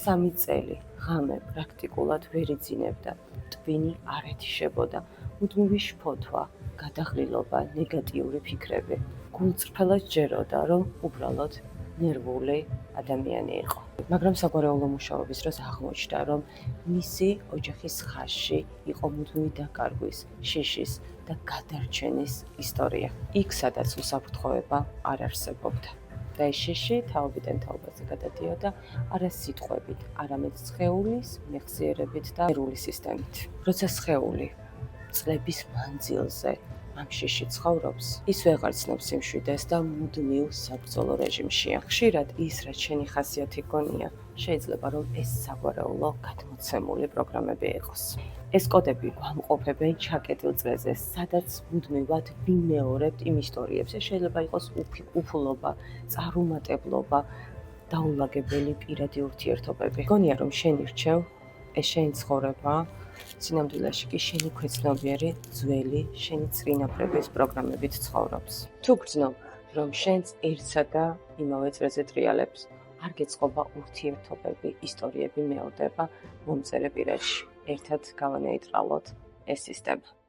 3 წელი ღამე პრაქტიკულად ვერ იძინებდა, ტვინი არ ეთიშებოდა, მუდმივი შფოთვა, გადაღლილობა, ნეგატიური ფიქრები. გულწრფელად ჯეროდა, რომ უბრალოდ ნერვული ადამიანი იყო. მაგრამ საგვარეულო მუშაობის დროს აღმოჩნდა, რომ მისი ოჯახის ხაზში იყო მუდმივი დაკარგვის, შიშის და გადარჩენის ისტორია. იქ, სადაც უსაფრთხოება არ არსებობდა. და ეს შიში თაობიდან თაობაზე გადადიოდა არა სიტყვებით, არამედ სხეულის მეხსიერებით და ნერვული სისტემით. როცა სხეული წლების მანძილზე ამ შიში ცხოვრობს, ის ვეღარ ცნობს სიმშვიდეს და მუდმივ საბრძოლო რეჟიმშია. ხშირად ის, რაც შენი ხასიათი გონია, შეიძლება რომ ეს საგვარეულო გადმოცემული პროგრამები იყოს. ეს კოდები გვამყოფებენ ჩაკეტილ წრეზე, სადაც მუდმივად ვიმეორებთ იმ ისტორიებს. ეს შეიძლება იყოს უფულობა, წარუმატებლობა, დაულაგებელი პირადი ურთიერთობები. გონია რომ შენი რჩევ, ეს შენი ცხოვრება, სინამდვილეში კი შენი ქვეცნობიერი ძველი, შენი წრინაფრების პროგრამებით ცხოვრობს. თუ გრძნობ, რომ შენს ერთსა და იმავე წრეზე ტრიალებს, არ გეწყობა ურთიერთობები, ისტორიები მეორდება მომწერე პირებში. ერთად გავანეიტრალოთ ეს სისტემა.